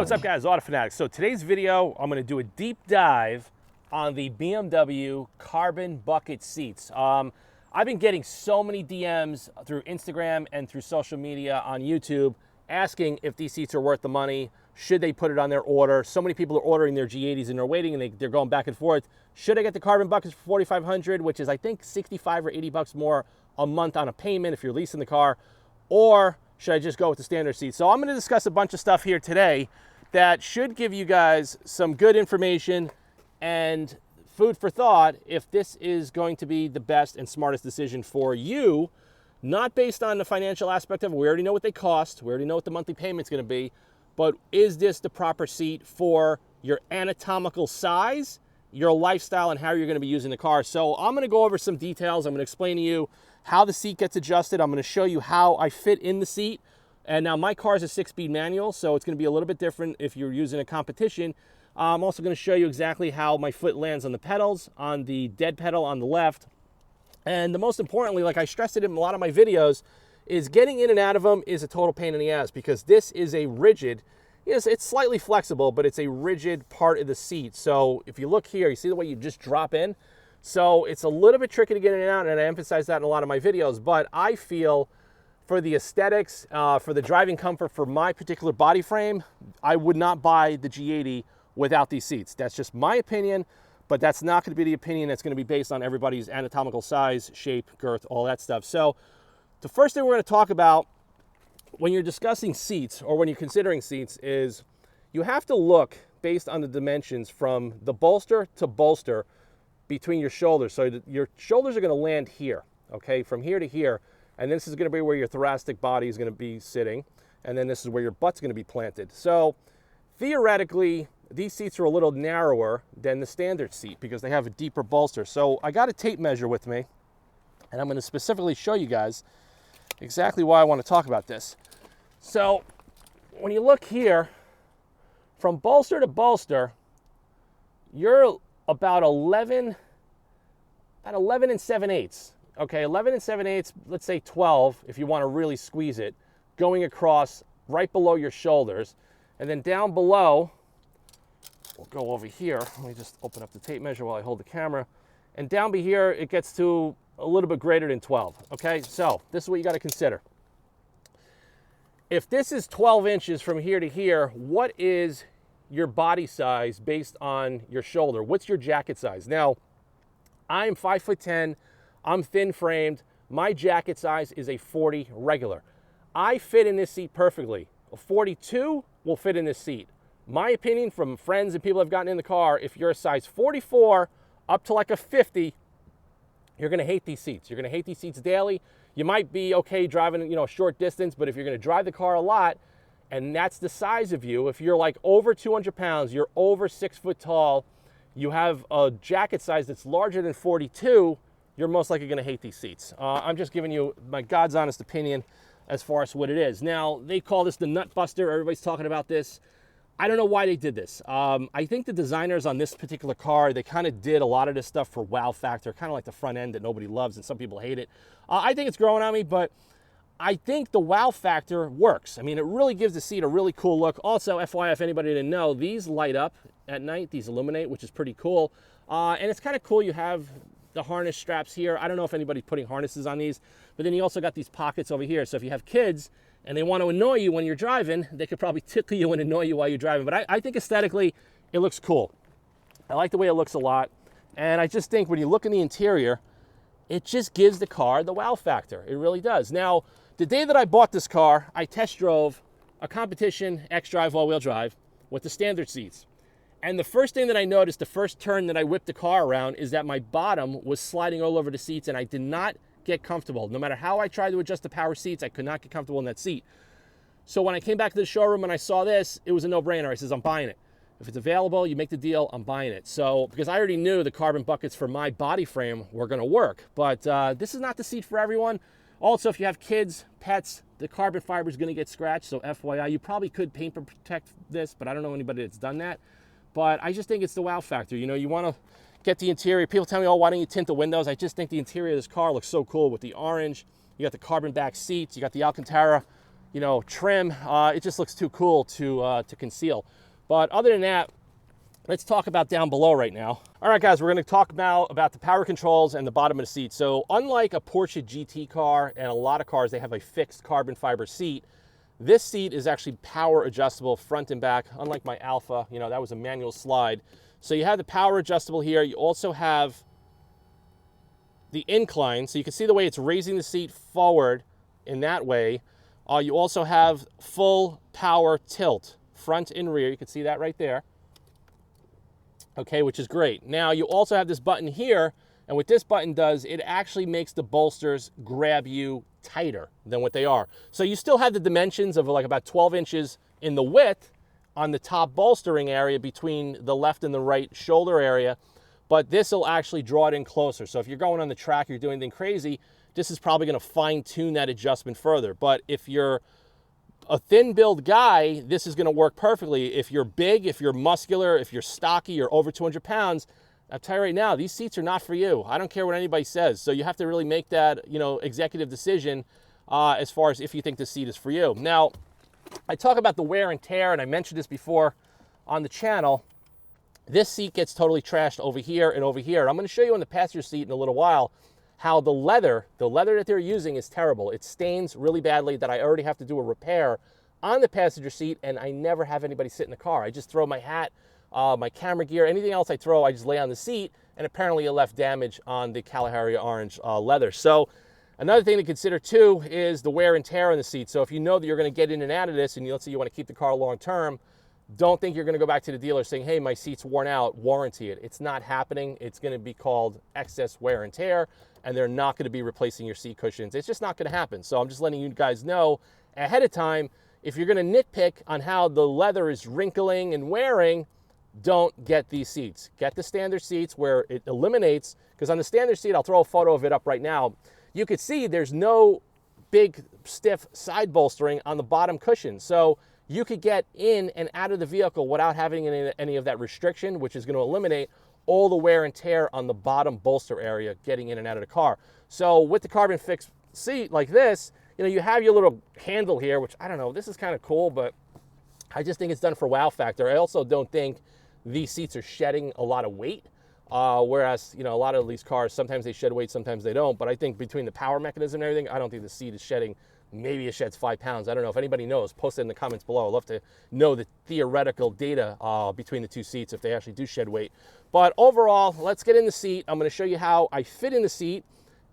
what's up guys, Auto Fanatics. So today's video, I'm gonna do a deep dive on the BMW Carbon Bucket seats. I've been getting so many DMs through Instagram and through social media on YouTube asking if these seats are worth the money. Should they put it on their order? So many people are ordering their G80s and they're waiting and they're going back and forth. Should I get the Carbon Buckets for $4,500, which is I think 65 or 80 bucks more a month on a payment if you're leasing the car, or should I just go with the standard seat? So I'm going to discuss a bunch of stuff here today that should give you guys some good information and food for thought if this is going to be the best and smartest decision for you, not based on the financial aspect of it. We already know what they cost. We already know what the monthly payment's going to be. But is this the proper seat for your anatomical size, your lifestyle, and how you're going to be using the car? So I'm going to go over some details. I'm going to explain to you how the seat gets adjusted. I'm going to show you how I fit in the seat. And now my car is a 6-speed manual, so it's going to be a little bit different if you're using a competition. I'm also going to show you exactly how my foot lands on the pedals, on the dead pedal on the left. And the most importantly, like I stressed it in a lot of my videos, is getting in and out of them is a total pain in the ass, because this is a rigid, yes, it's slightly flexible, but it's a rigid part of the seat. So if you look here, you see the way you just drop in? So it's a little bit tricky to get in and out, and I emphasize that in a lot of my videos, but I feel for the aesthetics, for the driving comfort, for my particular body frame, I would not buy the G80 without these seats. That's just my opinion, but that's not going to be the opinion that's going to be based on everybody's anatomical size, shape, girth, all that stuff. So the first thing we're going to talk about when you're discussing seats or when you're considering seats is you have to look based on the dimensions from the bolster to bolster between your shoulders. So your shoulders are going to land here, okay, from here to here. And this is going to be where your thoracic body is going to be sitting. And then this is where your butt's going to be planted. So theoretically, these seats are a little narrower than the standard seat because they have a deeper bolster. So I got a tape measure with me, and I'm going to specifically show you guys exactly why I want to talk about this. So when you look here, from bolster to bolster, you're about 11 and 7/8. Okay, 11 and 7/8, let's say 12 if you want to really squeeze it, going across right below your shoulders. And then down below, we'll go over here. Let me just open up the tape measure while I hold the camera. And down by here, it gets to a little bit greater than 12. Okay, so this is what you got to consider. If this is 12 inches from here to here, what is your body size based on your shoulder? What's your jacket size? Now, I'm 5'10". I'm thin framed. My jacket size is a 40 regular. I fit in this seat perfectly. A 42 will fit in this seat. My opinion from friends and people I've gotten in the car, if you're a size 44 up to like a 50, you're gonna hate these seats. You're gonna hate these seats daily. You might be okay driving, a short distance, but if you're gonna drive the car a lot, and that's the size of you, if you're like over 200 pounds, you're over 6 foot tall, you have a jacket size that's larger than 42, you're most likely going to hate these seats. I'm just giving you my God's honest opinion as far as what it is. Now, they call this the nut buster. Everybody's talking about this. I don't know why they did this. I think the designers on this particular car, they kind of did a lot of this stuff for wow factor, kind of like the front end that nobody loves and some people hate it. I think it's growing on me, but I think the wow factor works. I mean, it really gives the seat a really cool look. Also, FYI, if anybody didn't know, these light up at night. These illuminate, which is pretty cool. And it's kind of cool. You have the harness straps here. I don't know if anybody's putting harnesses on these, but then you also got these pockets over here. So if you have kids and they want to annoy you when you're driving, they could probably tickle you and annoy you while you're driving. But I think aesthetically, it looks cool. I like the way it looks a lot. And I just think when you look in the interior, it just gives the car the wow factor. It really does. Now, the day that I bought this car, I test drove a competition X-Drive all-wheel drive with the standard seats. And the first thing that I noticed, the first turn that I whipped the car around, is that my bottom was sliding all over the seats and I did not get comfortable. No matter how I tried to adjust the power seats, I could not get comfortable in that seat. So when I came back to the showroom and I saw this, it was a no-brainer. I says, I'm buying it. If it's available, you make the deal, I'm buying it. So, because I already knew the carbon buckets for my body frame were gonna work, but this is not the seat for everyone. Also, if you have kids, pets, the carbon fiber is gonna get scratched, so FYI, you probably could paint protect this, but I don't know anybody that's done that. But I just think it's the wow factor. You wanna get the interior. People tell me, oh, why don't you tint the windows? I just think the interior of this car looks so cool with the orange. You got the carbon back seats, you got the Alcantara, you know, trim. It just looks too cool to conceal. But other than that, let's talk about down below right now. All right, guys, we're going to talk about the power controls and the bottom of the seat. So unlike a Porsche GT car and a lot of cars, they have a fixed carbon fiber seat. This seat is actually power adjustable front and back, unlike my Alpha. You know, that was a manual slide. So you have the power adjustable here. You also have the incline, so you can see the way it's raising the seat forward in that way. You also have full power tilt, front and rear. You can see that right there. Okay, which is great. Now you also have this button here, and what this button does, it actually makes the bolsters grab you tighter than what they are. So you still have the dimensions of like about 12 inches in the width on the top bolstering area between the left and the right shoulder area, but this will actually draw it in closer. So if you're going on the track, you're doing anything crazy, this is probably going to fine tune that adjustment further. But if you're a thin build guy, this is going to work perfectly. If you're big, if you're muscular, if you're stocky, you're over 200 pounds, I'll tell you right now, these seats are not for you. I don't care what anybody says. So you have to really make that, you know, executive decision as far as if you think the seat is for you. Now, I talk about the wear and tear, and I mentioned this before on the channel. This seat gets totally trashed over here and over here. I'm going to show you on the passenger seat in a little while how the leather that they're using is terrible. It stains really badly that I already have to do a repair on the passenger seat, and I never have anybody sit in the car. I just throw my hat, my camera gear, anything else I throw, I just lay on the seat, and apparently it left damage on the Kalahari orange leather. So another thing to consider too is the wear and tear on the seat. So if you know that you're going to get in and out of this, and let's say you want to keep the car long term, don't think you're going to go back to the dealer saying, hey, my seat's worn out, warranty it. It's not happening. It's going to be called excess wear and tear, and they're not going to be replacing your seat cushions. It's just not going to happen. So I'm just letting you guys know ahead of time, if you're going to nitpick on how the leather is wrinkling and wearing, don't get these seats. Get the standard seats where it eliminates, because on the standard seat, I'll throw a photo of it up right now. You could see there's no big stiff side bolstering on the bottom cushion. So you could get in and out of the vehicle without having any of that restriction, which is going to eliminate all the wear and tear on the bottom bolster area getting in and out of the car. So with the carbon fixed seat like this, you know, you have your little handle here, which I don't know, this is kind of cool, but I just think it's done for wow factor. I also don't think these seats are shedding a lot of weight. Whereas, you know, a lot of these cars, sometimes they shed weight, sometimes they don't. But I think between the power mechanism and everything, I don't think the seat is shedding. Maybe it sheds 5 pounds. I don't know. If anybody knows, post it in the comments below. I'd love to know the theoretical data between the two seats if they actually do shed weight. But overall, let's get in the seat. I'm going to show you how I fit in the seat,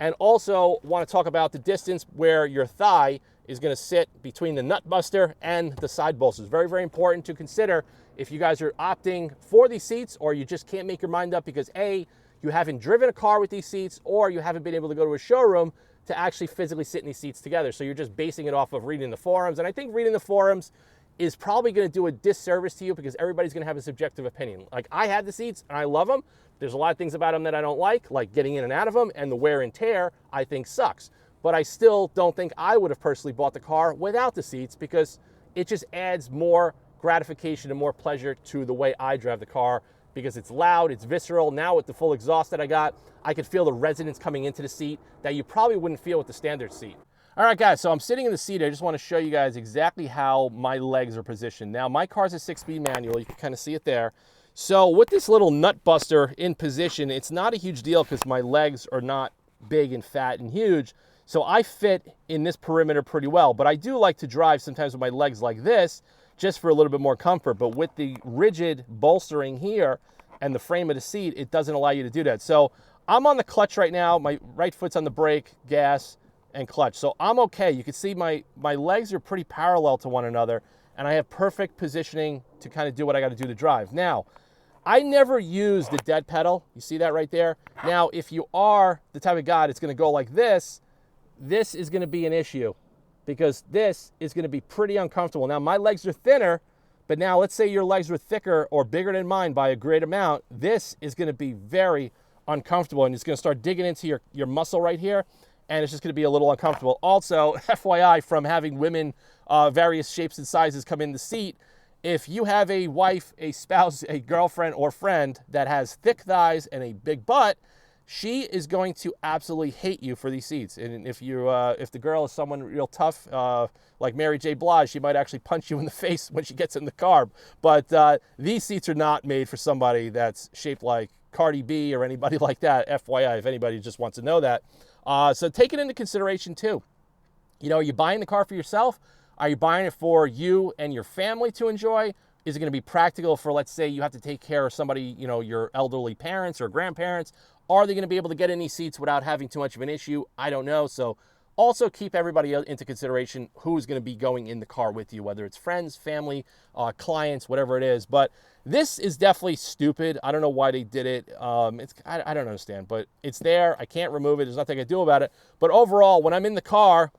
and also want to talk about the distance where your thigh is going to sit between the nut buster and the side bolsters. Very, very important to consider if you guys are opting for these seats, or you just can't make your mind up because A, you haven't driven a car with these seats, or you haven't been able to go to a showroom to actually physically sit in these seats together. So you're just basing it off of reading the forums. And I think reading the forums is probably going to do a disservice to you because everybody's going to have a subjective opinion. Like, I had the seats and I love them. There's a lot of things about them that I don't like getting in and out of them, and the wear and tear I think sucks. But I still don't think I would have personally bought the car without the seats, because it just adds more gratification and more pleasure to the way I drive the car, because it's loud, it's visceral. Now with the full exhaust that I got, I could feel the resonance coming into the seat that you probably wouldn't feel with the standard seat. All right, guys, so I'm sitting in the seat. I just want to show you guys exactly how my legs are positioned. Now, my car's a 6-speed manual. You can kind of see it there. So with this little nut buster in position, it's not a huge deal because my legs are not big and fat and huge. So I fit in this perimeter pretty well. But I do like to drive sometimes with my legs like this, just for a little bit more comfort. But with the rigid bolstering here and the frame of the seat, it doesn't allow you to do that. So I'm on the clutch right now. My right foot's on the brake, gas, and clutch. So I'm okay. You can see my legs are pretty parallel to one another, and I have perfect positioning to kind of do what I got to do to drive. Now, I never use the dead pedal. You see that right there? Now, if you are the type of guy that's going to go like this is going to be an issue, because this is going to be pretty uncomfortable. Now, my legs are thinner, but now let's say your legs were thicker or bigger than mine by a great amount. This is going to be very uncomfortable, and it's going to start digging into your muscle right here, and it's just going to be a little uncomfortable. Also, FYI, from having women various shapes and sizes come in the seat, if you have a wife, a spouse, a girlfriend, or friend that has thick thighs and a big butt, she is going to absolutely hate you for these seats. And if the girl is someone real tough, like Mary J. Blige, she might actually punch you in the face when she gets in the car. But these seats are not made for somebody that's shaped like Cardi B or anybody like that, FYI, if anybody just wants to know that. So take it into consideration too. You know, are you buying the car for yourself? Are you buying it for you and your family to enjoy? Is it going to be practical for, let's say, you have to take care of somebody, you know, your elderly parents or grandparents? Are they going to be able to get in these seats without having too much of an issue? I don't know. So also keep everybody into consideration who's going to be going in the car with you, whether it's friends, family, clients, whatever it is. But this is definitely stupid. I don't know why they did it. I don't understand, but it's there. I can't remove it. There's nothing I can do about it. But overall, when I'm in the car,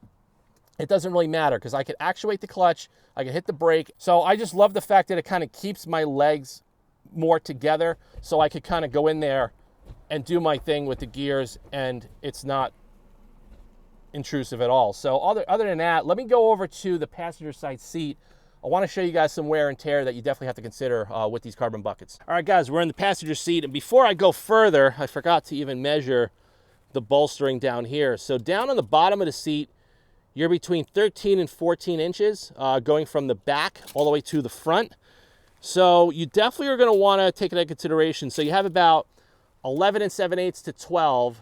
it doesn't really matter because I can actuate the clutch, I can hit the brake. So I just love the fact that it kind of keeps my legs more together so I could kind of go in there and do my thing with the gears, and it's not intrusive at all. So other than that, let me go over to the passenger side seat. I want to show you guys some wear and tear that you definitely have to consider with these carbon buckets. All right, guys, we're in the passenger seat, and before I go further, I forgot to even measure the bolstering down here. So down on the bottom of the seat, you're between 13 and 14 inches, going from the back all the way to the front. So you definitely are going to want to take it into consideration. So you have about 11 and 7/8 to 12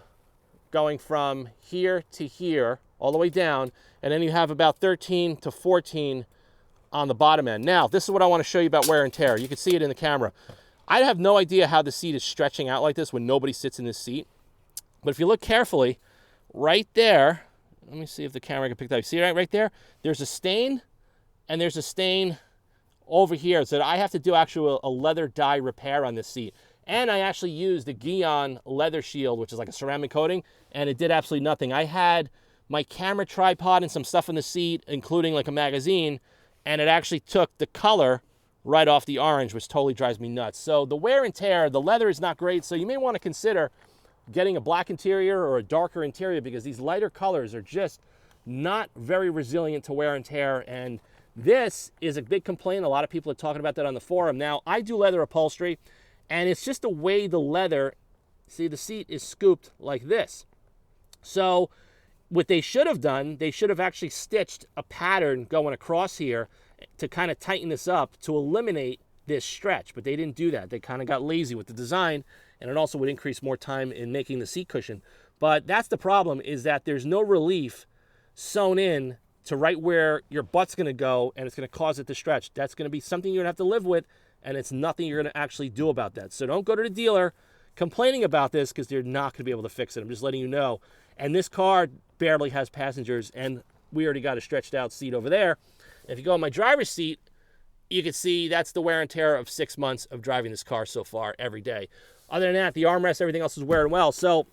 going from here to here, all the way down. And then you have about 13 to 14 on the bottom end. Now, this is what I want to show you about wear and tear. You can see it in the camera. I have no idea how the seat is stretching out like this when nobody sits in this seat. But if you look carefully, right there, let me see if the camera can pick that up. See right there? There's a stain, and there's a stain over here. So I have to do actually a leather dye repair on this seat. And I actually used the Guion leather shield, which is like a ceramic coating, and it did absolutely nothing. I had my camera tripod and some stuff in the seat, including like a magazine, and it actually took the color right off the orange, which totally drives me nuts. So the wear and tear, the leather is not great, so you may want to consider getting a black interior or a darker interior because these lighter colors are just not very resilient to wear and tear. And this is a big complaint. A lot of people are talking about that on the forum. Now, I do leather upholstery, and it's just the way the leather, see, the seat is scooped like this. So what they should have done, they should have actually stitched a pattern going across here to kind of tighten this up to eliminate this stretch, but they didn't do that. They kind of got lazy with the design, and it also would increase more time in making the seat cushion. But that's the problem, is that there's no relief sewn in to right where your butt's going to go, and it's going to cause it to stretch. That's going to be something you're going to have to live with, and it's nothing you're going to actually do about that. So don't go to the dealer complaining about this because they're not going to be able to fix it. I'm just letting you know. And this car barely has passengers, and we already got a stretched out seat over there. If you go on my driver's seat, you can see that's the wear and tear of 6 months of driving this car so far every day. Other than that, the armrest, everything else is wearing well. So, all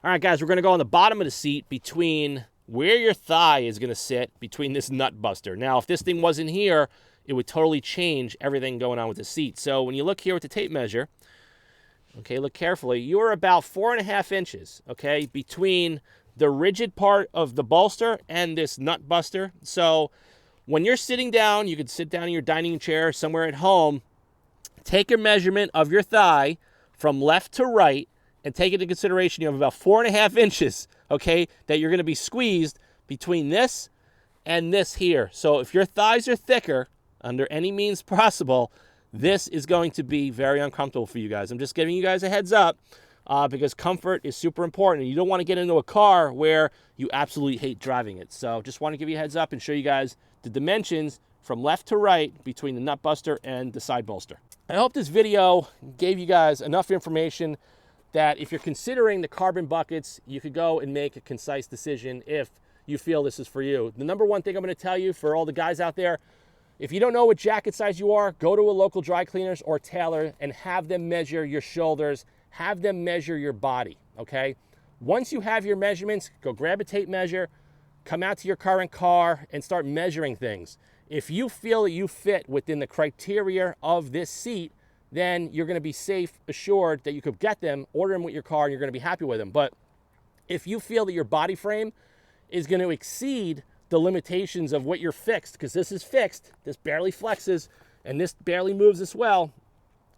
right, guys, we're going to go on the bottom of the seat between where your thigh is going to sit between this nut buster. Now, if this thing wasn't here, it would totally change everything going on with the seat. So when you look here with the tape measure, okay, look carefully, you're about 4.5 inches, okay, between the rigid part of the bolster and this nut buster. So when you're sitting down, you can sit down in your dining chair somewhere at home, take a measurement of your thigh from left to right, and take into consideration you have about 4.5 inches, okay, that you're going to be squeezed between this and this here. So if your thighs are thicker, under any means possible, this is going to be very uncomfortable for you guys. I'm just giving you guys a heads up because comfort is super important. And you don't want to get into a car where you absolutely hate driving it. So just want to give you a heads up and show you guys the dimensions from left to right between the nut buster and the side bolster. I hope this video gave you guys enough information that if you're considering the carbon buckets, you could go and make a concise decision if you feel this is for you. The number one thing I'm going to tell you for all the guys out there, if you don't know what jacket size you are, go to a local dry cleaners or tailor and have them measure your shoulders, have them measure your body, okay? Once you have your measurements, go grab a tape measure, come out to your current car and start measuring things. If you feel that you fit within the criteria of this seat, then you're going to be safe, assured that you could get them, order them with your car, and you're going to be happy with them. But if you feel that your body frame is going to exceed the limitations of what you're fixed, because this is fixed, this barely flexes, and this barely moves as well,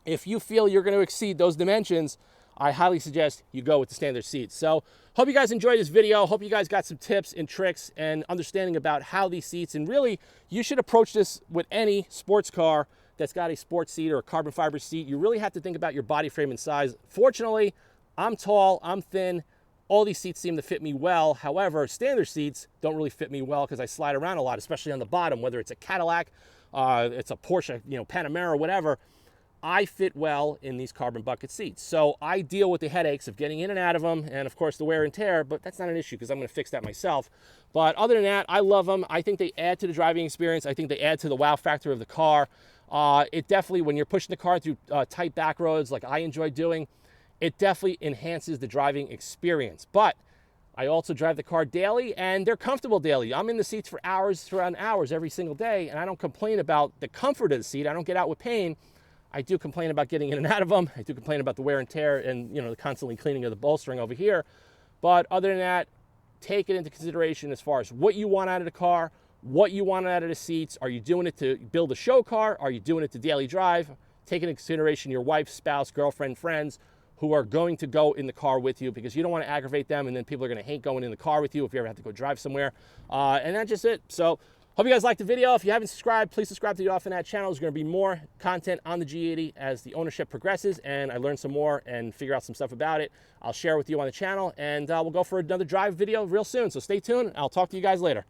if you feel you're going to exceed those dimensions, I highly suggest you go with the standard seats. So hope you guys enjoyed this video. Hope you guys got some tips and tricks and understanding about how these seats, and really you should approach this with any sports car that's got a sports seat or a carbon fiber seat. You really have to think about your body frame and size. Fortunately, I'm tall, I'm thin. All these seats seem to fit me well. However, standard seats don't really fit me well because I slide around a lot, especially on the bottom, whether it's a Cadillac, it's a Porsche, Panamera, whatever. I fit well in these carbon bucket seats. So I deal with the headaches of getting in and out of them, and of course the wear and tear, but that's not an issue because I'm gonna fix that myself. But other than that, I love them. I think they add to the driving experience. I think they add to the wow factor of the car. It definitely, when you're pushing the car through tight back roads like I enjoy doing, it definitely enhances the driving experience. But I also drive the car daily, and they're comfortable daily. I'm in the seats for hours around hours every single day, and I don't complain about the comfort of the seat. I don't get out with pain. I do complain about getting in and out of them. I do complain about the wear and tear and the constantly cleaning of the bolstering over here. But other than that, take it into consideration as far as what you want out of the car, what you want out of the seats. Are you doing it to build a show car? Are you doing it to daily drive? Take into consideration your wife, spouse, girlfriend, friends who are going to go in the car with you, because you don't want to aggravate them, and then people are going to hate going in the car with you if you ever have to go drive somewhere. And that's just it. So hope you guys liked the video. If you haven't subscribed, please subscribe to the Off and That channel. There's going to be more content on the G80 as the ownership progresses, and I learn some more and figure out some stuff about it. I'll share with you on the channel, and we'll go for another drive video real soon. So stay tuned. I'll talk to you guys later.